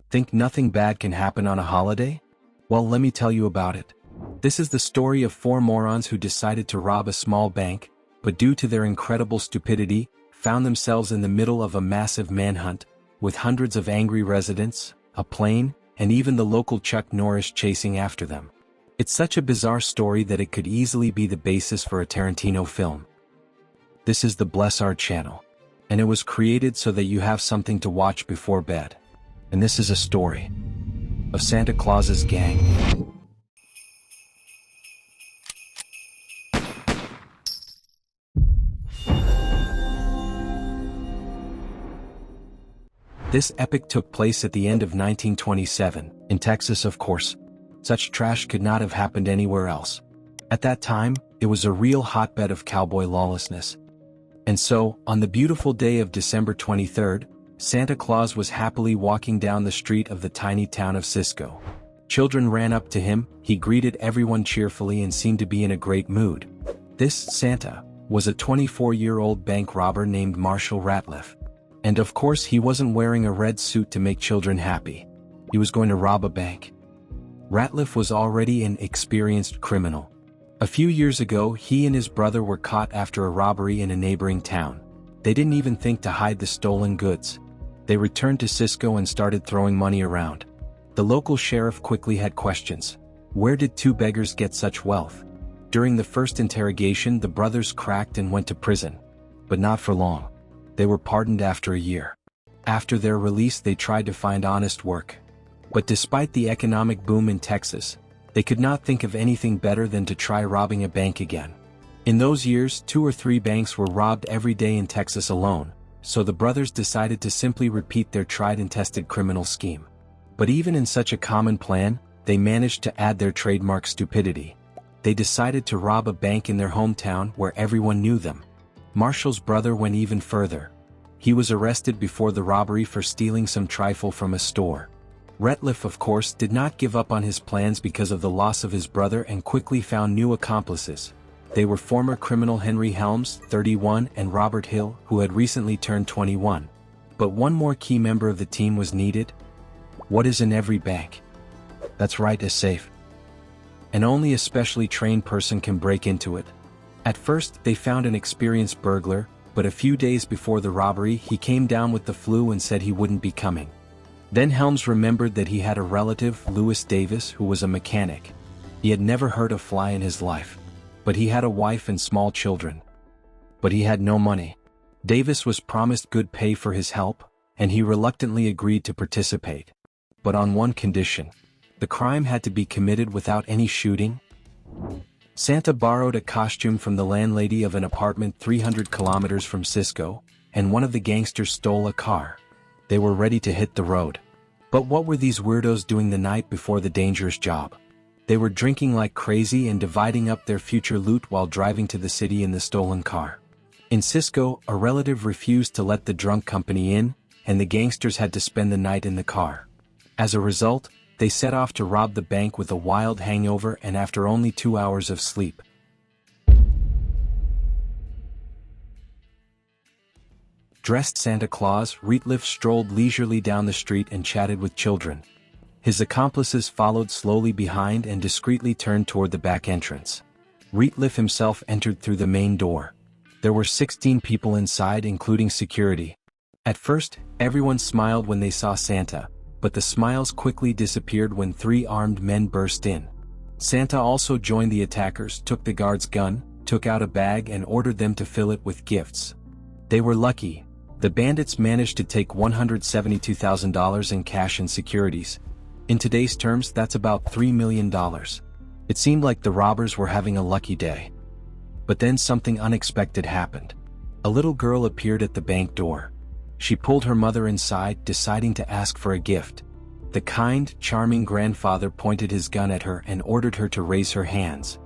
Think nothing bad can happen on a holiday? Well, let me tell you about it. This is the story of four morons who decided to rob a small bank, but due to their incredible stupidity, found themselves in the middle of a massive manhunt, with hundreds of angry residents, a plane, and even the local Chuck Norris chasing after them. It's such a bizarre story that it could easily be the basis for a Tarantino film. This is the BLESARD channel, and it was created so that you have something to watch before bed. And this is a story of Santa Claus's gang. This epic took place at the end of 1927, in Texas of course. Such trash could not have happened anywhere else. At that time, it was a real hotbed of cowboy lawlessness. And so, on the beautiful day of December 23rd, Santa Claus was happily walking down the street of the tiny town of Cisco. Children ran up to him, he greeted everyone cheerfully and seemed to be in a great mood. This Santa was a 24-year-old bank robber named Marshall Ratliff. And of course he wasn't wearing a red suit to make children happy. He was going to rob a bank. Ratliff was already an experienced criminal. A few years ago he and his brother were caught after a robbery in a neighboring town. They didn't even think to hide the stolen goods. They returned to Cisco and started throwing money around. The local sheriff quickly had questions. Where did two beggars get such wealth? During the first interrogation the brothers cracked and went to prison. But not for long. They were pardoned after a year. After their release they tried to find honest work. But despite the economic boom in Texas, they could not think of anything better than to try robbing a bank again. In those years 2 or 3 banks were robbed every day in Texas alone, so the brothers decided to simply repeat their tried and tested criminal scheme. But even in such a common plan, they managed to add their trademark stupidity. They decided to rob a bank in their hometown where everyone knew them. Marshall's brother went even further. He was arrested before the robbery for stealing some trifle from a store. Ratliff of course did not give up on his plans because of the loss of his brother and quickly found new accomplices. They were former criminal Henry Helms, 31, and Robert Hill, who had recently turned 21. But one more key member of the team was needed. What is in every bank? That's right, a safe. And only a specially trained person can break into it. At first, they found an experienced burglar, but a few days before the robbery he came down with the flu and said he wouldn't be coming. Then Helms remembered that he had a relative, Lewis Davis, who was a mechanic. He had never hurt a fly in his life. But he had a wife and small children. But he had no money. Davis was promised good pay for his help, and he reluctantly agreed to participate. But on one condition. The crime had to be committed without any shooting. Santa borrowed a costume from the landlady of an apartment 300 kilometers from Cisco, and one of the gangsters stole a car. They were ready to hit the road. But what were these weirdos doing the night before the dangerous job? They were drinking like crazy and dividing up their future loot while driving to the city in the stolen car. In Cisco, a relative refused to let the drunk company in, and the gangsters had to spend the night in the car. As a result, they set off to rob the bank with a wild hangover and after only 2 hours of sleep. Dressed Santa Claus, Ratliff strolled leisurely down the street and chatted with children. His accomplices followed slowly behind and discreetly turned toward the back entrance. Ratliff himself entered through the main door. There were 16 people inside, including security. At first, everyone smiled when they saw Santa, but the smiles quickly disappeared when 3 armed men burst in. Santa also joined the attackers, took the guard's gun, took out a bag and ordered them to fill it with gifts. They were lucky. The bandits managed to take $172,000 in cash and securities. In today's terms, that's about $3 million. It seemed like the robbers were having a lucky day. But then something unexpected happened. A little girl appeared at the bank door. She pulled her mother inside, deciding to ask for a gift. The kind, charming grandfather pointed his gun at her and ordered her to raise her hands.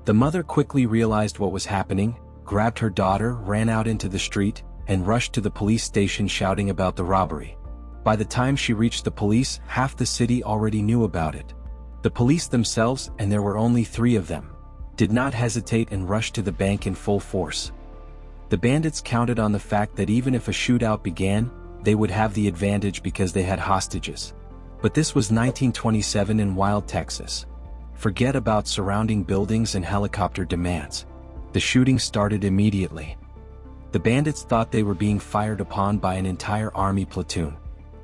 The mother quickly realized what was happening, grabbed her daughter, ran out into the street, and rushed to the police station shouting about the robbery. By the time she reached the police, half the city already knew about it. The police themselves, and there were only 3 of them, did not hesitate and rushed to the bank in full force. The bandits counted on the fact that even if a shootout began, they would have the advantage because they had hostages. But this was 1927 in Wild, Texas. Forget about surrounding buildings and helicopter demands. The shooting started immediately. The bandits thought they were being fired upon by an entire army platoon.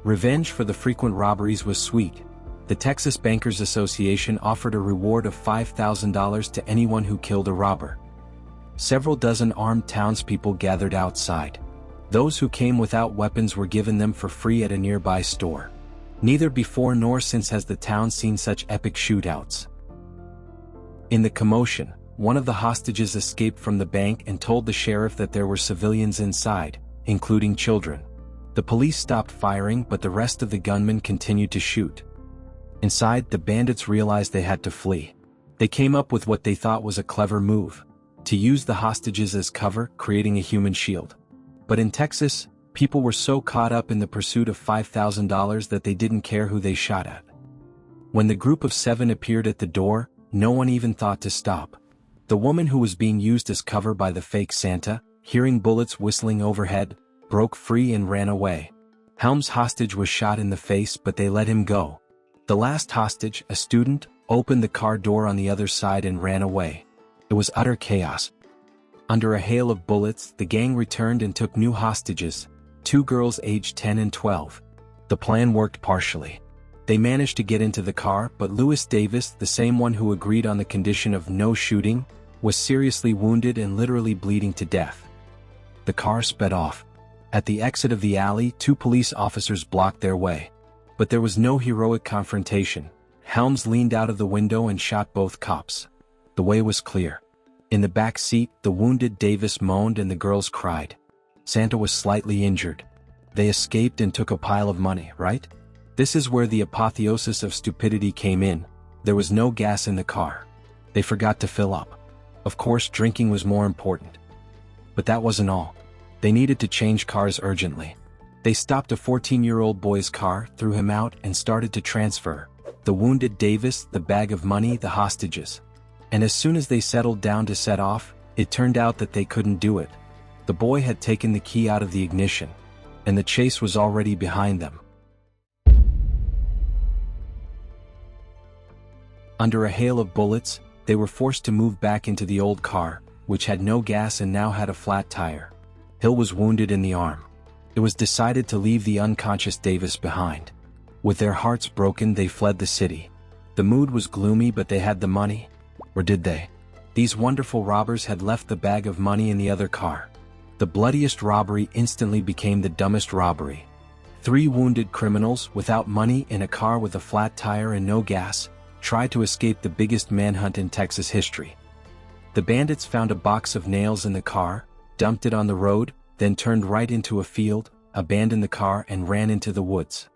Revenge for the frequent robberies was sweet. The Texas Bankers Association offered a reward of $5,000 to anyone who killed a robber. Several dozen armed townspeople gathered outside. Those who came without weapons were given them for free at a nearby store. Neither before nor since has the town seen such epic shootouts. In the commotion, one of the hostages escaped from the bank and told the sheriff that there were civilians inside, including children. The police stopped firing, but the rest of the gunmen continued to shoot. Inside, the bandits realized they had to flee. They came up with what they thought was a clever move: to use the hostages as cover, creating a human shield. But in Texas, people were so caught up in the pursuit of $5,000 that they didn't care who they shot at. When the group of 7 appeared at the door, no one even thought to stop. The woman who was being used as cover by the fake Santa, hearing bullets whistling overhead, broke free and ran away. Helm's hostage was shot in the face, but they let him go. The last hostage, a student, opened the car door on the other side and ran away. It was utter chaos. Under a hail of bullets, the gang returned and took new hostages, 2 girls aged 10 and 12. The plan worked partially. They managed to get into the car, but Lewis Davis, the same one who agreed on the condition of no shooting, was seriously wounded and literally bleeding to death. The car sped off. At the exit of the alley, 2 police officers blocked their way. But there was no heroic confrontation. Helms leaned out of the window and shot both cops. The way was clear. In the back seat, the wounded Davis moaned and the girls cried. Santa was slightly injured. They escaped and took a pile of money, right? This is where the apotheosis of stupidity came in. There was no gas in the car. They forgot to fill up. Of course, drinking was more important. But that wasn't all. They needed to change cars urgently. They stopped a 14-year-old boy's car, threw him out, and started to transfer the wounded Davis, the bag of money, the hostages. And as soon as they settled down to set off, it turned out that they couldn't do it. The boy had taken the key out of the ignition, and the chase was already behind them. Under a hail of bullets, they were forced to move back into the old car, which had no gas and now had a flat tire. Hill was wounded in the arm. It was decided to leave the unconscious Davis behind. With their hearts broken, they fled the city. The mood was gloomy, but they had the money. Or did they? These wonderful robbers had left the bag of money in the other car. The bloodiest robbery instantly became the dumbest robbery. 3 wounded criminals, without money, in a car with a flat tire and no gas, tried to escape the biggest manhunt in Texas history. The bandits found a box of nails in the car, dumped it on the road, then turned right into a field, abandoned the car and ran into the woods.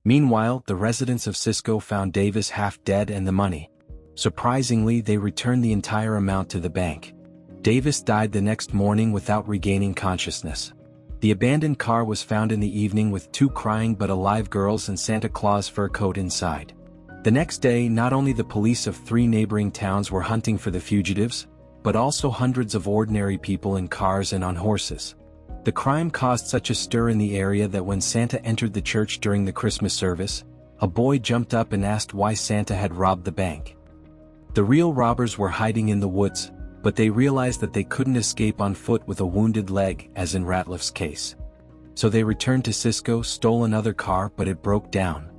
Meanwhile, the residents of Cisco found Davis half dead and the money. Surprisingly, they returned the entire amount to the bank. Davis died the next morning without regaining consciousness. The abandoned car was found in the evening with 2 crying but alive girls and Santa Claus fur coat inside. The next day, not only the police of 3 neighboring towns were hunting for the fugitives, but also hundreds of ordinary people in cars and on horses. The crime caused such a stir in the area that when Santa entered the church during the Christmas service, a boy jumped up and asked why Santa had robbed the bank. The real robbers were hiding in the woods, but they realized that they couldn't escape on foot with a wounded leg, as in Ratliff's case. So they returned to Cisco, stole another car, but it broke down.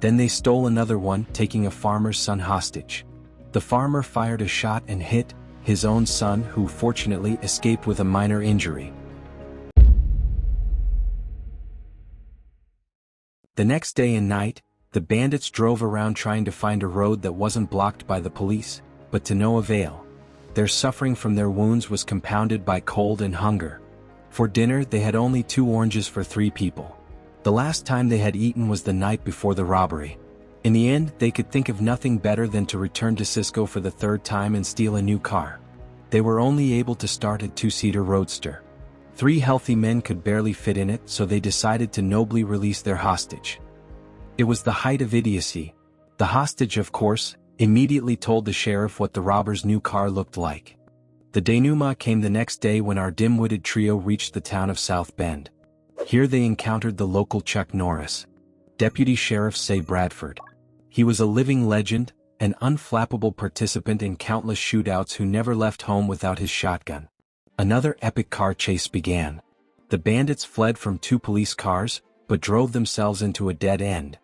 Then they stole another one, taking a farmer's son hostage. The farmer fired a shot and hit his own son, who fortunately escaped with a minor injury. The next day and night, the bandits drove around trying to find a road that wasn't blocked by the police, but to no avail. Their suffering from their wounds was compounded by cold and hunger. For dinner, they had only 2 oranges for 3 people. The last time they had eaten was the night before the robbery. In the end, they could think of nothing better than to return to Cisco for the 3rd time and steal a new car. They were only able to start a 2-seater roadster. 3 healthy men could barely fit in it, so they decided to nobly release their hostage. It was the height of idiocy. The hostage, of course, immediately told the sheriff what the robbers' new car looked like. The denouement came the next day when our dim-witted trio reached the town of South Bend. Here they encountered the local Chuck Norris. Deputy sheriffs say Bradford. He was a living legend, an unflappable participant in countless shootouts who never left home without his shotgun. Another epic car chase began. The bandits fled from 2 police cars, but drove themselves into a dead end.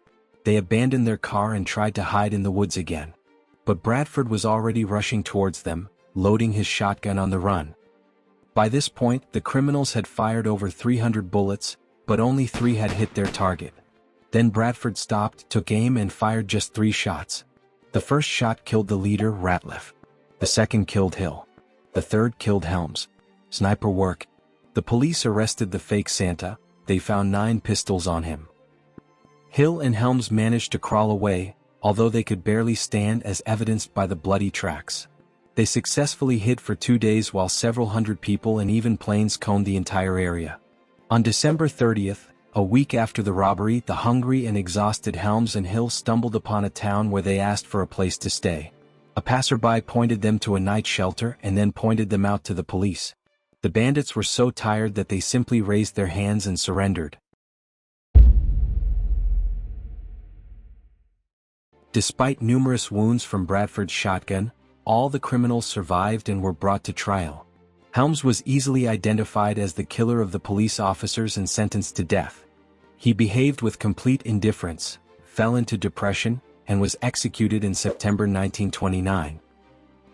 They abandoned their car and tried to hide in the woods again. But Bradford was already rushing towards them, loading his shotgun on the run. By this point, the criminals had fired over 300 bullets, but only 3 had hit their target. Then Bradford stopped, took aim and fired just 3 shots. The first shot killed the leader, Ratliff. The second killed Hill. The third killed Helms. Sniper work. The police arrested the fake Santa. They found 9 pistols on him. Hill and Helms managed to crawl away, although they could barely stand as evidenced by the bloody tracks. They successfully hid for 2 days while several hundred people and even planes combed the entire area. On December 30th, a week after the robbery, the hungry and exhausted Helms and Hill stumbled upon a town where they asked for a place to stay. A passerby pointed them to a night shelter and then pointed them out to the police. The bandits were so tired that they simply raised their hands and surrendered. Despite numerous wounds from Bradford's shotgun, all the criminals survived and were brought to trial. Helms was easily identified as the killer of the police officers and sentenced to death. He behaved with complete indifference, fell into depression, and was executed in September 1929.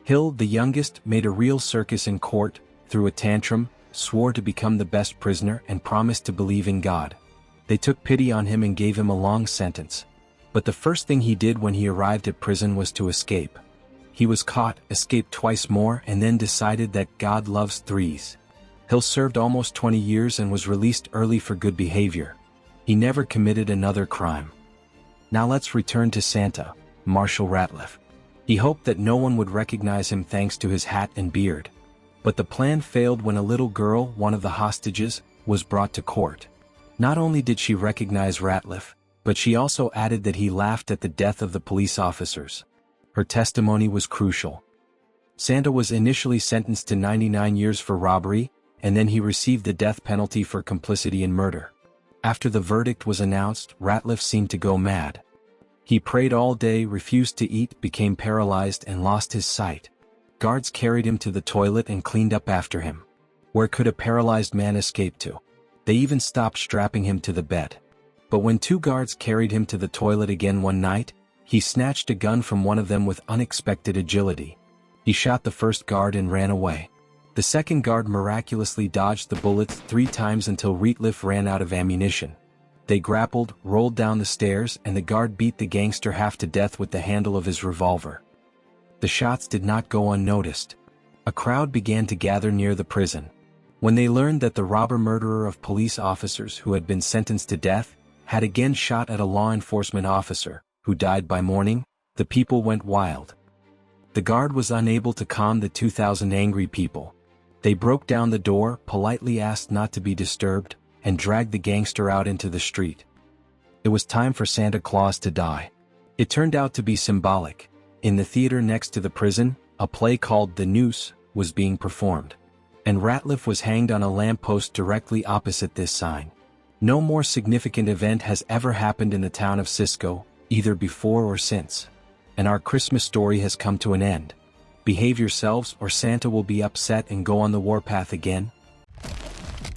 Hill, the youngest, made a real circus in court, threw a tantrum, swore to become the best prisoner and promised to believe in God. They took pity on him and gave him a long sentence. But the first thing he did when he arrived at prison was to escape. He was caught, escaped twice more, and then decided that God loves threes. Hill served almost 20 years and was released early for good behavior. He never committed another crime. Now let's return to Santa, Marshall Ratliff. He hoped that no one would recognize him thanks to his hat and beard. But the plan failed when a little girl, one of the hostages, was brought to court. Not only did she recognize Ratliff, but she also added that he laughed at the death of the police officers. Her testimony was crucial. Santa was initially sentenced to 99 years for robbery, and then he received the death penalty for complicity in murder. After the verdict was announced, Ratliff seemed to go mad. He prayed all day, refused to eat, became paralyzed, and lost his sight. Guards carried him to the toilet and cleaned up after him. Where could a paralyzed man escape to? They even stopped strapping him to the bed. But when 2 guards carried him to the toilet again one night, he snatched a gun from one of them with unexpected agility. He shot the first guard and ran away. The second guard miraculously dodged the bullets 3 times until Ratliff ran out of ammunition. They grappled, rolled down the stairs, and the guard beat the gangster half to death with the handle of his revolver. The shots did not go unnoticed. A crowd began to gather near the prison. When they learned that the robber-murderer of police officers who had been sentenced to death had again shot at a law enforcement officer, who died by morning, the people went wild. The guard was unable to calm the 2,000 angry people. They broke down the door, politely asked not to be disturbed, and dragged the gangster out into the street. It was time for Santa Claus to die. It turned out to be symbolic. In the theater next to the prison, a play called The Noose was being performed. And Ratliff was hanged on a lamppost directly opposite this sign. No more significant event has ever happened in the town of Cisco, either before or since. And our Christmas story has come to an end. Behave yourselves or Santa will be upset and go on the warpath again.